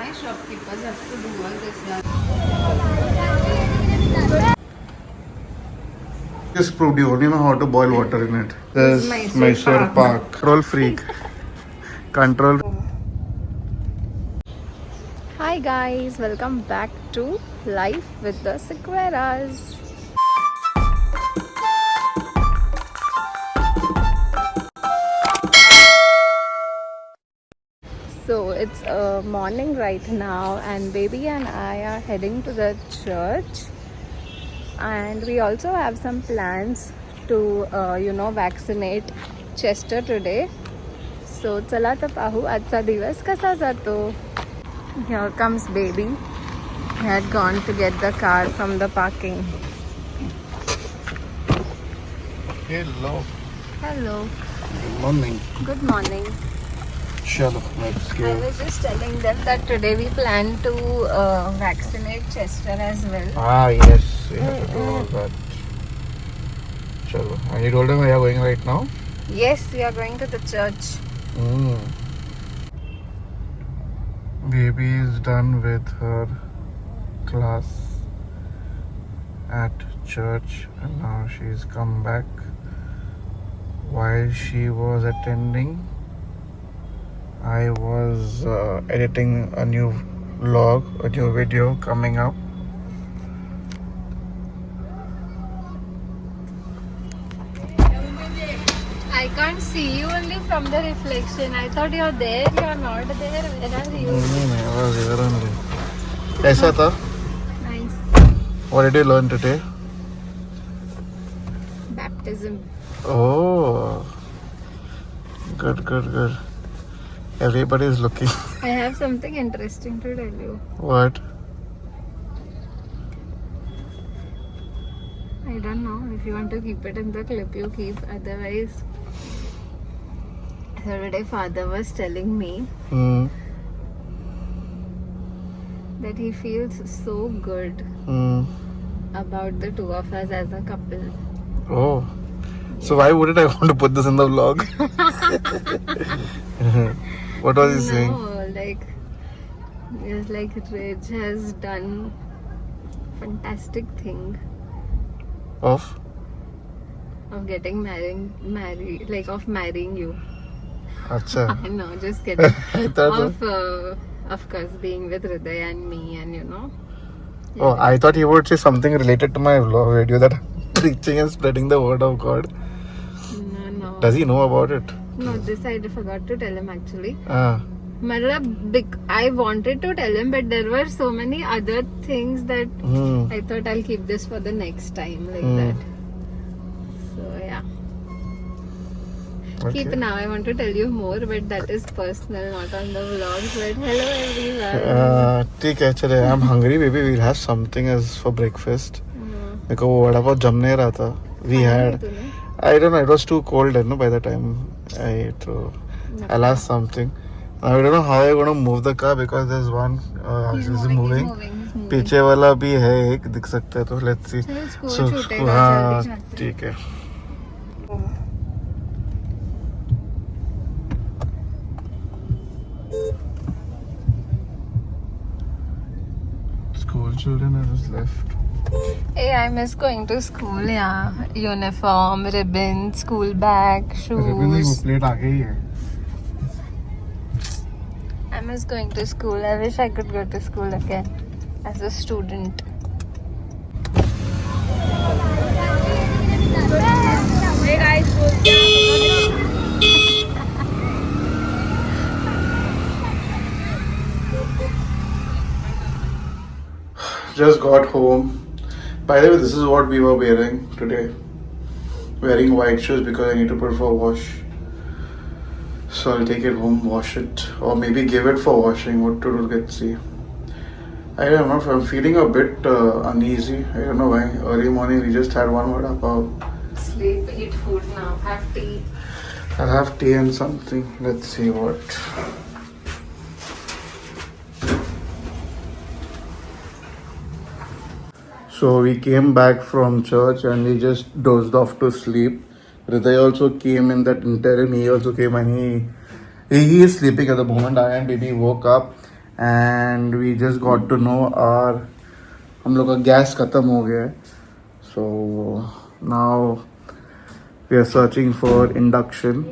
Why shopkeepers have to do all this? Just proved you only know how to boil water in it. This This is Mysore Mysore Pak. Control freak. Control. Hi guys, welcome back to Life with the Sequeras. So it's morning right now, and baby and I are heading to the church, and we also have some plans to vaccinate Chester today. So चला तर पाहू आजचा दिवस कसा जातो. Here comes baby. He had gone to get the car from the parking. Hello. Hello. Good morning. Good morning. Chalo, let's I go. was just telling them that today we plan to vaccinate Chester as well. Ah, yes. We have to do all that. Chalo. And you told him we are going right now? Yes, we are going to the church. Baby is done with her class at church and now she's come back. While she was attending, I was editing a new vlog, a new video coming up. I can't see you only from the reflection. I thought you're there, you're not there. Where are you? I was here only. Kaisa tha? Nice. What did you learn today? Baptism. Oh, good, good, good. Everybody is looking. I have something interesting to tell you. What? I don't know. If you want to keep it in the clip, you keep. Otherwise, so today father was telling me that he feels so good about the two of us as a couple. Oh. So why wouldn't I want to put this in the vlog? What was he saying? No, like it's like Rich has done fantastic thing Of? of getting married, like of marrying you. Acha. I know, just kidding. I thought Of course, being with Hriday and me, and you know. Oh, I thought he would say something related to my vlog video that I'm preaching and spreading the word of God. No. Does he know about it? No, this I forgot to tell him actually. Ah. I wanted to tell him, but there were so many other things that I thought I'll keep this for the next time, like that. So yeah. Okay. Keep now. I want to tell you more, but that is personal, not on the vlog. But hello everyone. ठीक है चले. I'm hungry, baby. We'll have something as for breakfast. मेरे को वो वड़ा पाव जम नहीं रहा था. We had. I don't know. It was too cold, no, by the time I ate. So I'll ask something. I don't know how I'm going to move the car because there's one He's moving. moving. पीछे वाला भी है एक दिख सकता है तो let's see. So हाँ ठीक है. School children are just left. Hey, I miss going to school. Yeah, uniform, ribbon, school bag, shoes. Plate आ गई है. I miss going to school. I wish I could go to school again as a student. Hey guys, Just got home. By the way, this is what we were wearing today. Wearing white shoes because I need to put for wash. So I'll take it home, wash it, or maybe give it for washing. What to do? Let's see. I don't know if I'm feeling a bit uneasy. I don't know why. Early morning we just had one vada pav. sleep, eat food now, have tea. I'll have tea and something. Let's see what. So we came back from church and we just dozed off to sleep. Hriday also came in that interim. He also came and he is sleeping at the moment. I and baby woke up and we just got to know और हम लोग का gas ख़त्म हो गया है. So now we are searching for induction.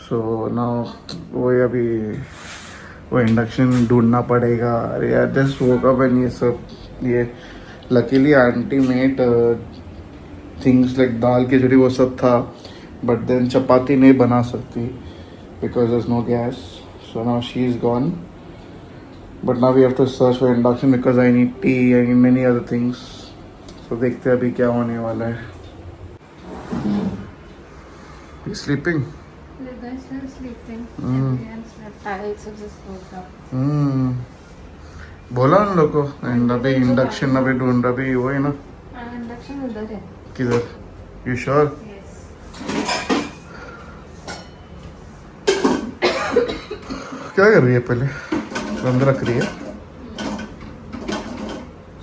So now वो अभी वो इंडक्शन ढूंढना पड़ेगा. अरे यार जस्ट वोक अप एंड ये सब ये luckily aunty made things like dal khichdi वो सब था. बट देन चपाती नहीं बना सकती because there is no gas. So now she is gone. But now we have to search for induction because I need tea, I need many other things. So देखते हैं अभी क्या होने वाला है. Sleeping. The guys are sleeping. Mm. Everyone slept. I also just woke up. बोला उन लोग को एंड अभी इंडक्शन अभी ढूंढ रहा अभी वो है ना. Induction उधर है. किधर? You sure? Yes. क्या कर रही है पहले? बंद रख रही है.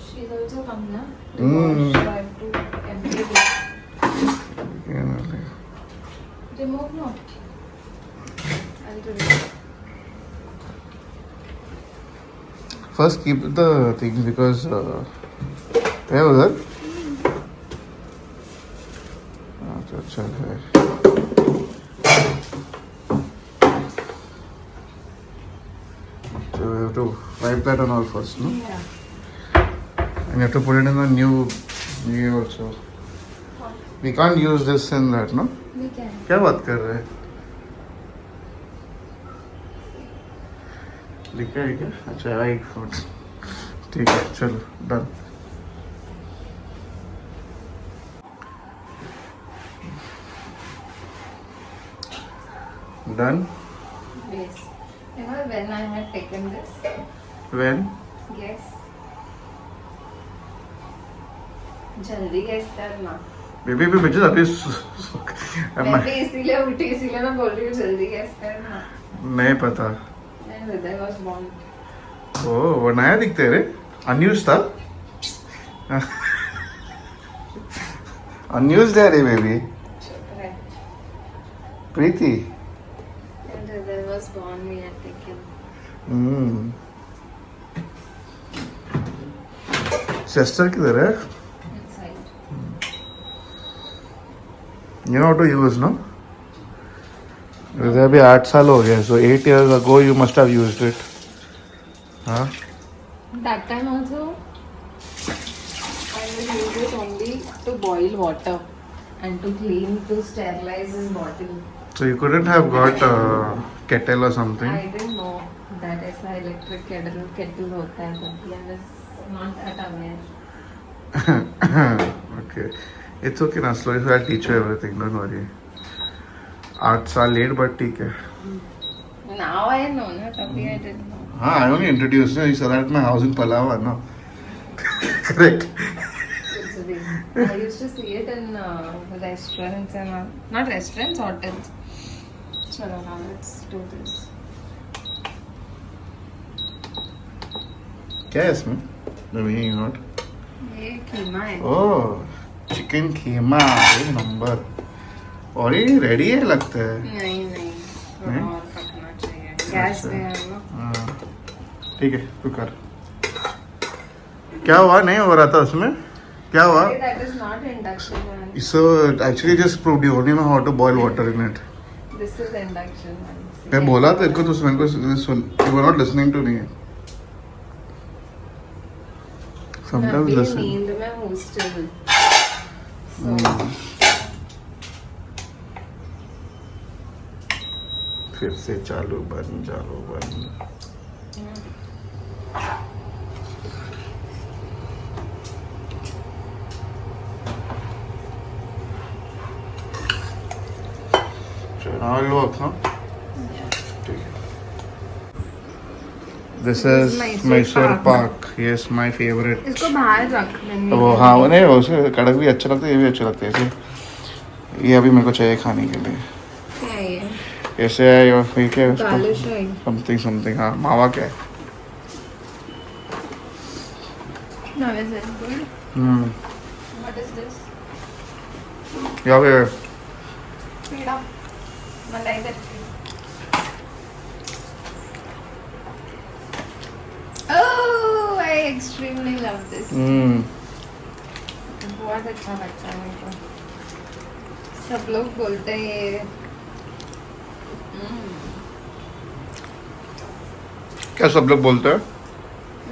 She's also come na. Mm. So I have to empty this. Remove no. I'll do it. First keep the thing because है उधर. अच्छा है. So we have to wipe that on all first, no? Yeah. And you have to put it in the new also. We can't use this in that, no? We can. क्या बात कर रहे हैं? लिखा है क्या? अच्छा एक फुट. ठीक है चलो done. Done? Yes. You know when I had taken this? When? Guess. जल्दी guess करना. बेबी भी बच्चे अभी मैं भी इसीलिए उठी इसीलिए मैं बोल रही हूँ जल्दी guess करना. नहीं पता. And Hriday was born. ओ वो नया दिखते है रे. अनयूज्ड था. अनयूज्ड है रे बेबी. चुप रह. प्रीति. And Hriday was born we had taken. Sister किधर है? Inside. You know how to use, no? हृदय अभी 8 साल हो गए. So 8 years ago you must have used it. हाँ. That time also I will use it only to boil water and to clean, to sterilize this bottle. So you couldn't have got a kettle or something. I didn't know that ऐसा electric kettle होता है तभी I was not that aware. Okay. It's okay ना. Slowly I'll teach you everything. Don't worry. 8 साल late but ठीक है. Now I know ना तभी I didn't know. हाँ, I only introduced you. You saw that at my house in Palava, no? Correct. Actually, I used to see it in restaurants and not restaurants, hotels. Chalo now let's do this. क्या है इसमें? नहीं not. ये कीमा है. ओह chicken कीमा एक number. और ये ready है लगता है. नहीं नहीं थोड़ा नहीं? और पकना चाहिए. गैस पे है ना. हाँ ठीक है तू कर. क्या हुआ? नहीं हो रहा था उसमें. क्या हुआ? That is not induction one. So actually just proved you only know how to boil water in it. This is induction one. मैं बोला तेरे को तो मेरे को सुन. You were not listening to me. Sometimes अभी listen. नींद में हूँ still. So फिर से चालू बंद. Now it'll work, no? ठीक है. This is Mysore Pak. Yes, my favorite. इसको बाहर रख देंगे. वो हाँ वो नहीं उसे कड़क भी अच्छा लगता है. ये भी अच्छा लगता है. ऐसे ये अभी मेरे को चाहिए खाने के लिए. क्या है ये? ऐसे है ये क्या है उसको? Balushai. समथिंग हाँ मावा क्या है? No, is it good? What is this? यहाँ पे Peeda. Malai bhatti. extremely love this. हम्म बहुत अच्छा लगता है मेरे को. सब लोग बोलते हैं ये क्या सब लोग बोलते हैं?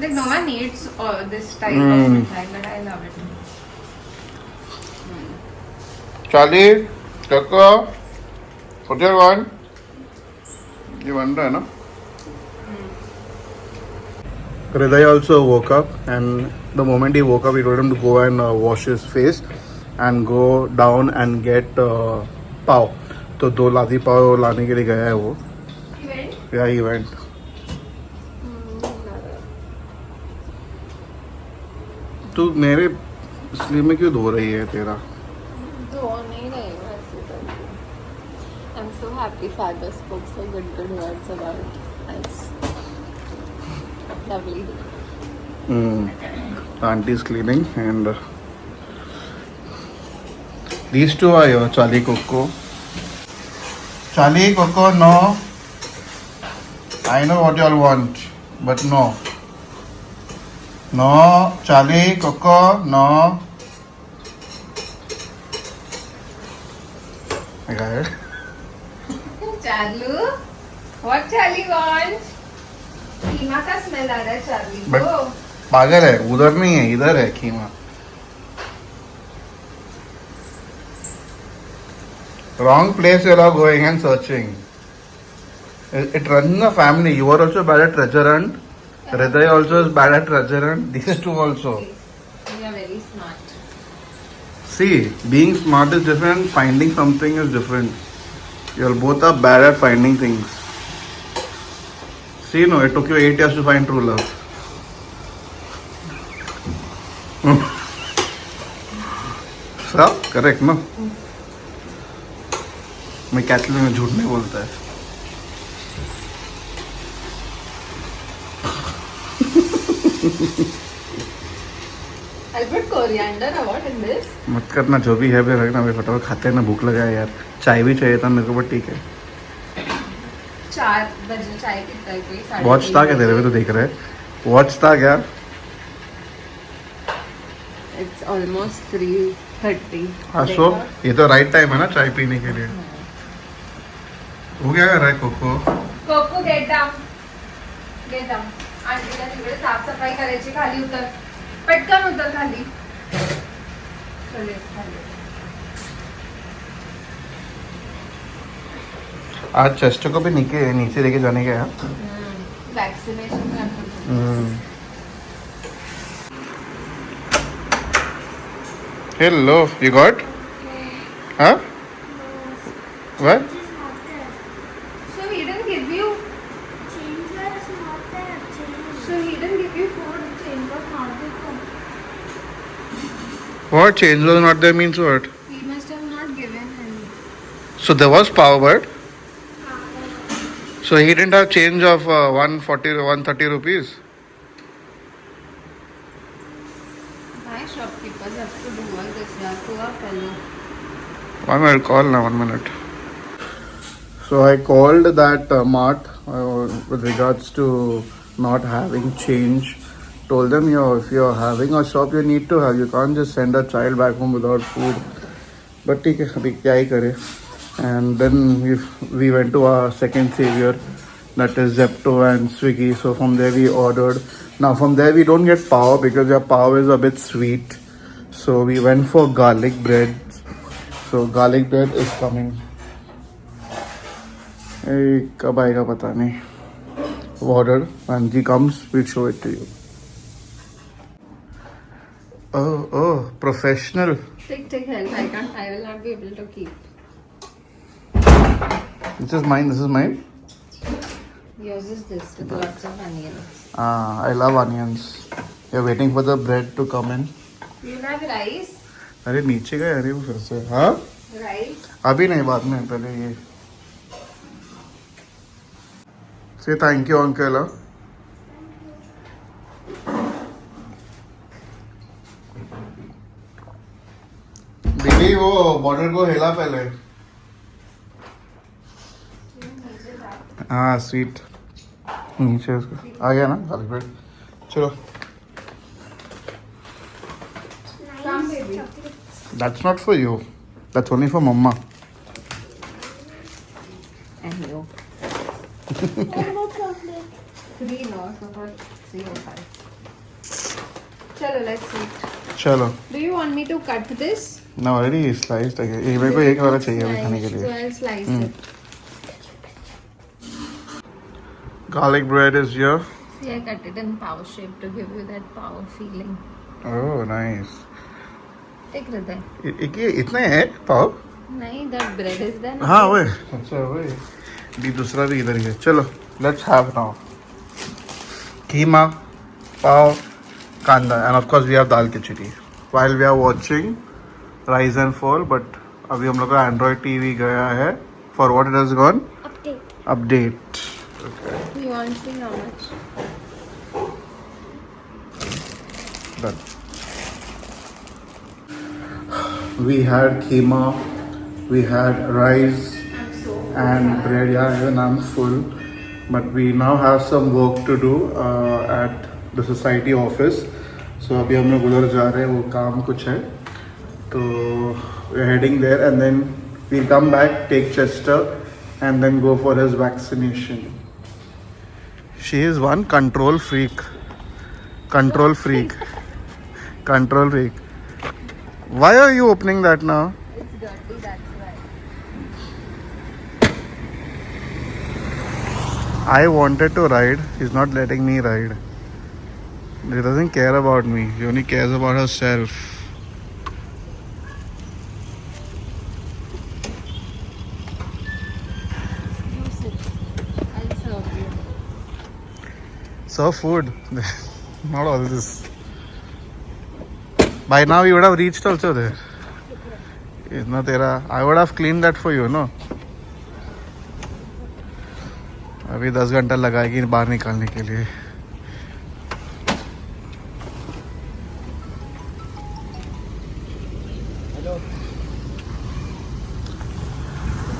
like no one eats this type of mithai, but I love it. Charlie, Coco, hotel one. You want है ना? Hriday also woke up, and the moment he woke up, we told him to go and wash his face and go down and get pav. तो 2 लादी पाव लाने के लिए गया है वो. Yeah, he went. तू मेरे स्लीव में क्यों धो रही है तेरा? धो नहीं रही हूँ ऐसे तो. I'm so happy father spoke so good words about us. Lovely. Auntie is cleaning and these two are your Charlie Coco. Charlie Coco, no. I know what you all want, but no. No, Charlie Coco, no. I got it. Charlu, what Charlie wants? कीमा का smell आ रहा है Charlie But को. पागल है, उधर नहीं है, इधर है कीमा. Wrong place you are going and searching. It runs in the family. You are also bad at treasure hunt. Hriday also is bad at treasure hunt. These two also. You are very smart. See, being smart is different. Finding something is different. You all both are bad at finding things. See, no, it took you 8 years to find true love. So, correct, no? मैं Kathleen में झूठ नहीं बोलता है. I'll put coriander or what in this? मत करना, जो भी है भी रखना. मैं फटाफट खाते हैं ना, भूख लगा है यार. चाय भी चाहिए था मेरे को, बट ठीक है. 4 बजे चाय पीता है कोई. वॉच था क्या तेरे में? तो देख रहे हैं वॉच था क्या? It's almost 3:30. हाँ, सो ये तो राइट टाइम है ना चाय पीने के लिए. वो क्या कर रहा है कोको? Coco get down. आंटीला तिकडे साफसफाई करायची. खाली उतर, पटकन उतर खाली. चल खाली. आज चेस्टर को भी नीचे लेके जाने का है. वैक्सीनेशन करना. Hello, you got? Huh? What? So he didn't give you. So he didn't give you food. Change was not there. What change was not there means what? He must have not given him. So there was power, but so he didn't have change of 140, 130 rupees. Why shopkeepers have to do all this? Yeah, poor fellow. 1 minute, call now, 1 minute. So I called that mart with regards to not having change. Told them, if you're having a shop, you need to have. You can't just send a child back home without food. But ठीक है, अभी क्या ही करे. And then we went to our second savior, that is Zepto and Swiggy. So from there we ordered. Now from there we don't get pav because your pav is a bit sweet. So we went for garlic bread. So garlic bread is coming. कब आएगा पता नहीं. Ordered and he comes, we'll show it to you. Oh, professional. Take help. I will not be able to keep. This is mine. Yours is this with lots of onions. I love onions. You're waiting for the bread to come in. You have rice? अरे नीचे गए, अरे वो फिर से. हाँ, Rice? अभी नहीं, बाद में. पहले ये से थैंक यू अंकल. दीदी वो बॉर्डर को हिला पहले. हाँ, स्वीट नीचे उसको आ गया ना. चलो That's not for you. That's only for Mama. And you. And more chocolate. 3 no, so for 3 or 5. Chalo, let's eat. चलो. Do you want me to cut this? No, already sliced again. ये मेरे को एक वाला चाहिए अभी खाने के So लिए. I'll slice it. Garlic bread is here. See, I cut it in power shape to give you that power feeling. Oh, nice. Take Hriday. ये इतना है पाव? नहीं, that bread is there. हाँ वही. अच्छा वही. भी दूसरा भी इधर ही है. चलो, let's have now. कीमा, पाव, कांदा, and of course we have dal khichdi. While we are watching Rise and Fall, but अभी हम लोग का Android TV गया है. For what it has gone? Update. Update. Okay. You want to see how much? Done. We had keema, we had rice and bread. Yeah, even I'm full. But we now have some work to do at the society office. So अभी हम लोग उधर जा रहे हैं, वो काम कुछ है. तो we're heading there and then we'll come back, take Chester and then go for his vaccination. She is one control freak. Control freak. Control freak. Why are you opening that now? It's dirty, that's why. I wanted to ride. He's not letting me ride. He doesn't care about me. He only cares about herself. You sit. I'll serve you. Serve food. Not all this. By now you would have reached also there. It's not there. I would have cleaned that for you, no? अभी 10 घंटा लगाएगी बाहर निकालने के लिए.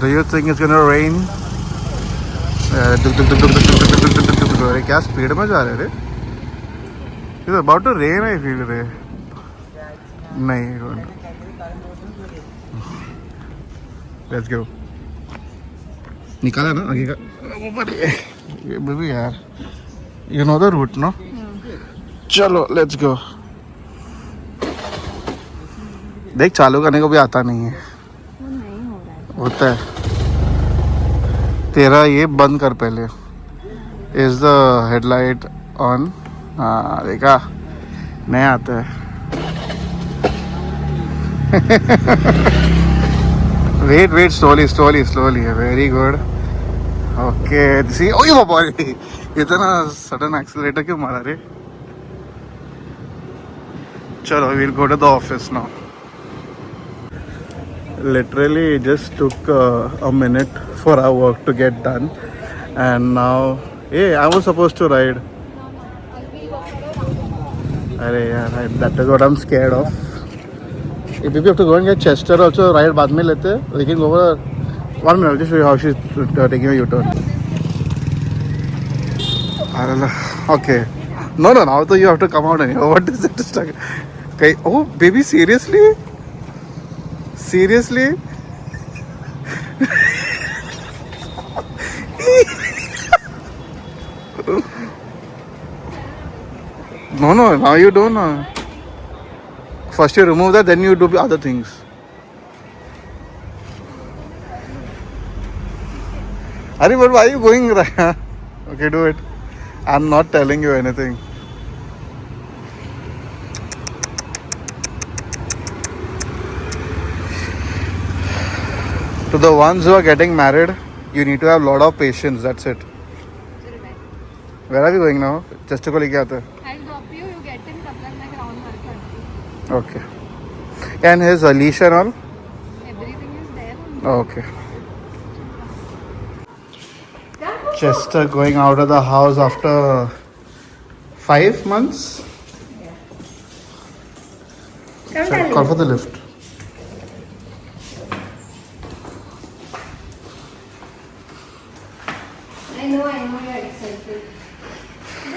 Do you think it's gonna rain? अरे क्या speed में जा रहे रे? It's about to rain, I feel रे. नहीं. Let's go. निकाला ना आगे का ऊपर ये बेबी यार. You know the route, no? चलो let's go. देख चालू करने को भी आता नहीं है. वो नहीं हो रहा है. होता है. तेरा ये बंद कर पहले. Is the headlight on? हाँ देखा नहीं आता है. Wait, slowly. Very good. Okay. See, oh बाबा रे, इतना sudden accelerator क्यों मारा रे? चलो, we'll go to the office now. Literally, it just took a minute for our work to get done, and now, hey, I was supposed to ride. अरे यार, that is what I'm scared of. If we have to go and get Chester also, ride बाद में लेते हैं. We can go for 1 minute. I'll just show you how she's taking a U-turn. I don't know. Okay. No. Now though you have to come out and what is it? Okay. Oh, baby, seriously? Seriously? No. Now you don't know. First you remove that, then you do other things. Are but why are you going right? Okay, do it. I'm not telling you anything. To the ones who are getting married, you need to have a lot of patience. That's it. Where are we going now? Chester को लेके आते हैं. I'll drop you. You get in. तब तक मैं ground work करती हूँ. Okay. And his leash and all? Everything is there. Okay. Chester going out of the house after 5 months. Call for the lift. I know you're excited.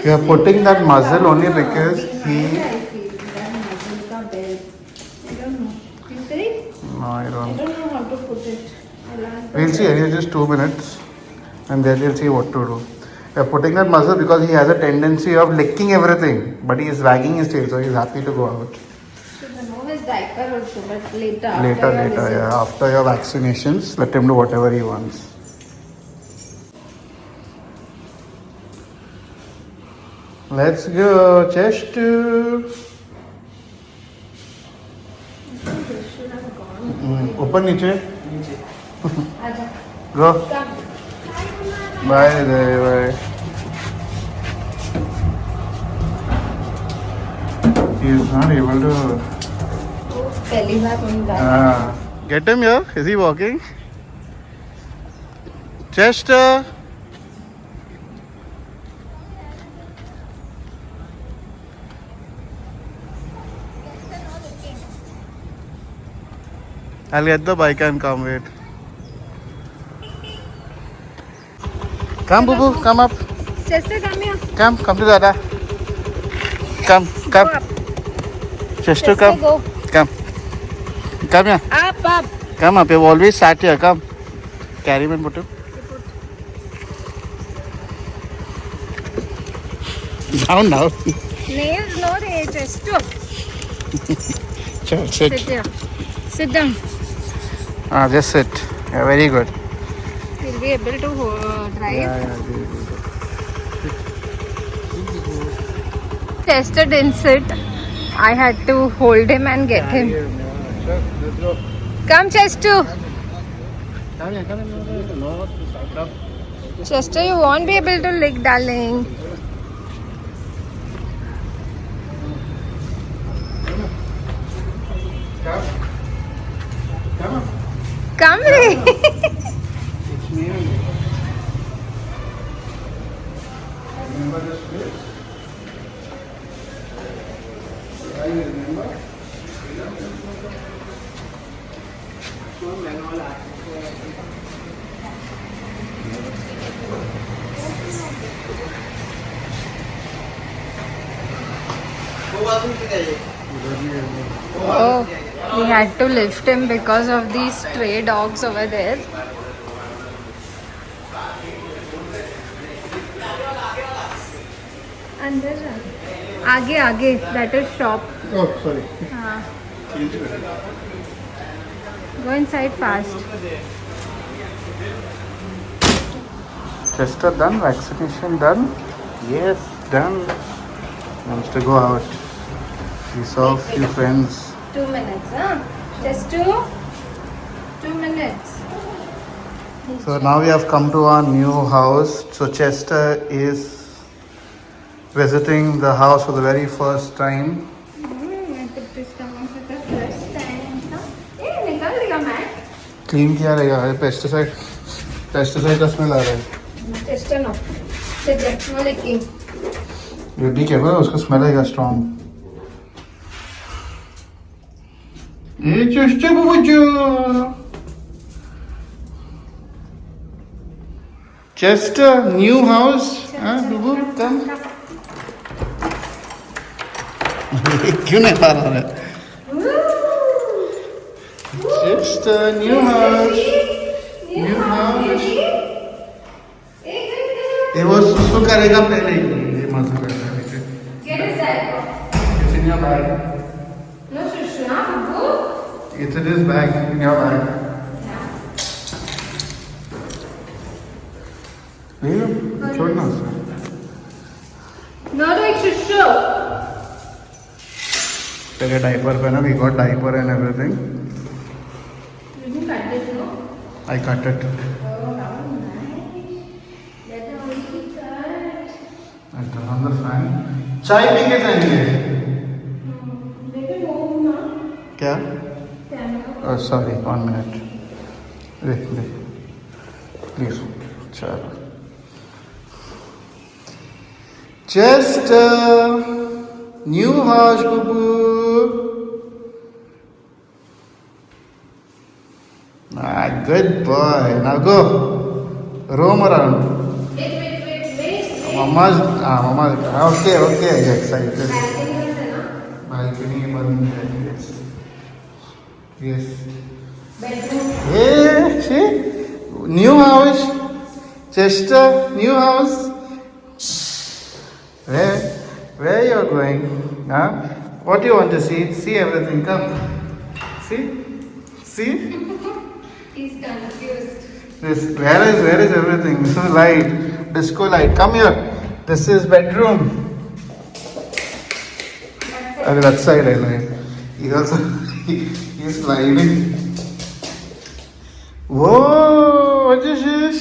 You are putting that muzzle only because he. I feel that muscle का belt. I don't know. Tuesday? No, I I don't. don't know how to put it. I'll ask We'll see. Anyway, just 2 minutes, and then we'll see what to do. We're putting that muzzle because he has a tendency of licking everything, but he is wagging his tail, so he's happy to go out. should remove his diaper also, but later. Later, after your visit. yeah. After your vaccinations, let him do whatever he wants. Let's go, Chester. This should have gone. Open niche. Aja. Go. Come. Bye, bye. He is not able to. पहली बार होने वाला. Get him here. Is he walking? Chester. I'll get the bike and come, wait. Come, Boo Boo, come up. Chester, come here. Come to Dada. Come. Go up. Chester, Chester, come. go. Come here. Up. Come up. You've always sat here. Come. Carry him and put him. Down now. Nails, no, Chester. Sit. Sit here. Sit down. Just sit. Yeah, very good. We'll be able to drive. Chester didn't sit. I had to hold him and get him. Let's go. Come, Chester. Come here. Come. Chester, you won't be able to lick, darling. Come. Come, Ray. It's me and you. Remember this place? I remember. Oh, we had to lift him because of these stray dogs over there. अंदर जा. आगे that is shop. Oh, sorry. हाँ. Go inside fast. Chester done? Vaccination done? Yes, done. Wants to go out. We saw a few friends. 2 minutes, huh? Just 2 minutes. So now we have come to our new house. So Chester is visiting the house for the very first time. I took this down for the first time. Hey, निकल दिया मैं. Clean किया रहेगा. Pesticide का smell आ रहा है. Chester no. Sit there. No licking. You be careful, उसका smell आएगा strong. Hey, Chester, Bubuju. Chester, new house. Huh, Bubu, come. क्यों नहीं खा रहा है? Chester, new house. New house. ये वो सुसु करेगा पहले ही. ये मजा करता है. Get his diaper. It's in your bag. No shushu, huh, Babu? It's in his bag. In your bag. ले लो. छोड़ना उसे. No doing shushu. तेरे डायपर पे ना, we got diaper and everything. Did you cut this, no? I cut it. Oh, nice. Let the only cut. I turn on the fan. चाय P के जाएंगे. Maybe move, na? क्या? Camera. Oh, sorry, 1 minute. ले. Please. चलो. Chester, new house, Bubu. Good boy. Now go. Roam around. Wait. Mama's. Okay. Yes, excited. Balcony है ना? Balcony, yes. Hey, see? New house. Chester, new house. Where you are going? Huh? What do you want to see? See everything. Come. See? See? He's confused. Where is everything? This is light. Disco light. Come here. This is bedroom. Okay, that side I like. He also he's sliding. Whoa! What is this?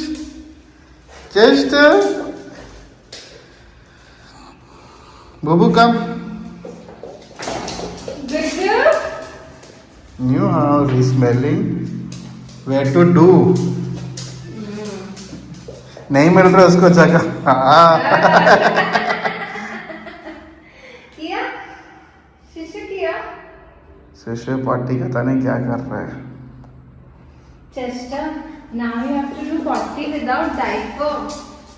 Chester? Babu, come. New house. He's smelling. Where to do? नहीं मिल रहा उसको जगह. किया? शिशु किया? शिशु party पता नहीं क्या कर रहा है. Chester, now you have to do potty without diaper.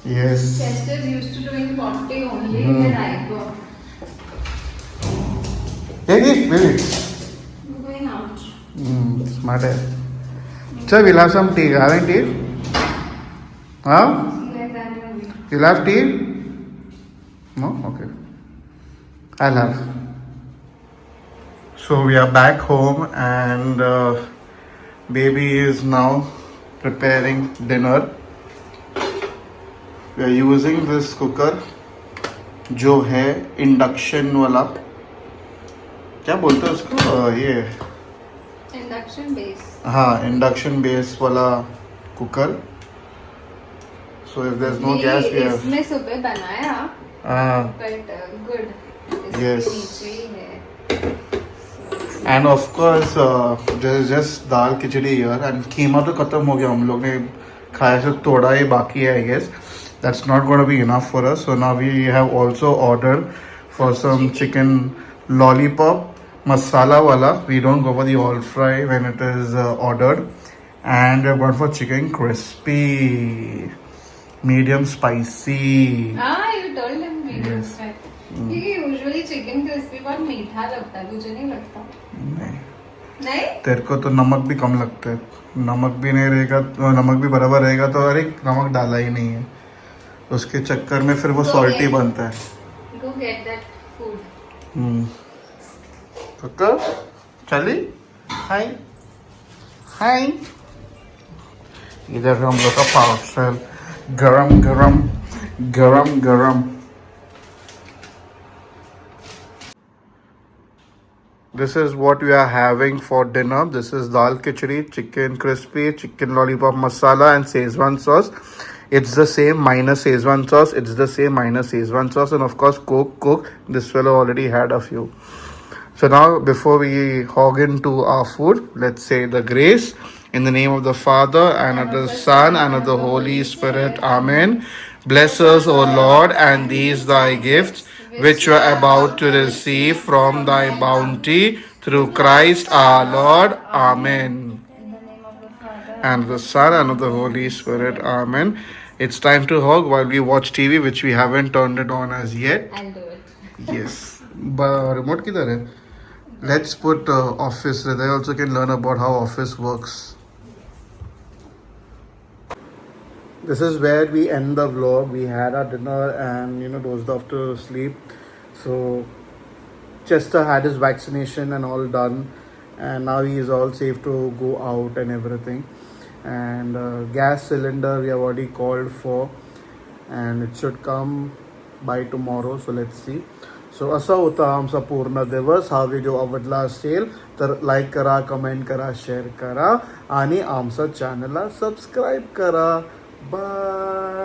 Yes. Chester is used to doing potty only in a diaper. Hey, baby. I'm going out. Smart है. So we'll have some tea. Having tea? Huh? See like that movie. You'll have tea? No? Okay. I'll have. So we are back home and baby is now preparing dinner. We are using this cooker जो है induction वाला. क्या बोलते हैं उसको? ये Induction base. हाँ induction base वाला cooker. So if there's no gas we have. इसमें सुबह बनाया हाँ. but good. Yes. नीचे ही है. And of course there's just dal khichdi here and कीमा तो खत्म हो गया. हम लोग ने खाया से थोड़ा ही बाकी है I guess. That's not going to be enough for us. So now we have also ordered for some chicken lollipop masala wala. We don't go for the all fry when it is ordered. And we're going for chicken crispy, medium spicy. You told him medium Yes. fry. क्योंकि usually chicken crispy बहुत मीठा लगता है, तुझे नहीं लगता? नहीं, नहीं? तेरे को तो नमक भी कम लगता है. नमक भी नहीं रहेगा, नमक भी बराबर रहेगा तो अरे नमक डाला ही नहीं है. उसके चक्कर में फिर वो सॉल्टी बनता है. Go get that food. तो चली. हाय हाय. इधर हम लोग का पार्सल गरम गरम गरम गरम. This is what we are having for dinner. This is dal khichdi, chicken crispy, chicken lollipop masala and Szechuan sauce. It's the same minus Szechuan sauce. It's the same minus Szechuan sauce. And of course, Coke. This fellow already had a few. So now, before we hog into our food, let's say the grace. In the name of the Father, and of the Son, and of the Holy Spirit. Amen. Bless us, O Lord, and these thy gifts, which we are about to receive from thy bounty, through Christ our Lord. Amen. In the name of the Father. And of the Son, and of the Holy Spirit. Amen. It's time to hug while we watch TV, which we haven't turned it on as yet. I'll do it. Yes. Remote किधर है? Let's put Office. They also can learn about how Office works. This is where we end the vlog. We had our dinner and dozed off to sleep. So Chester had his vaccination and all done, and now he is all safe to go out and everything. And gas cylinder we have already called for, and it should come by tomorrow. So let's see. So असा होता आमचा पूर्ण दिवस. हा video आवडला असेल तर like करा, कमेंट करा, शेअर करा आणि आमचा चॅनलला सबस्क्राईब करा. बाय.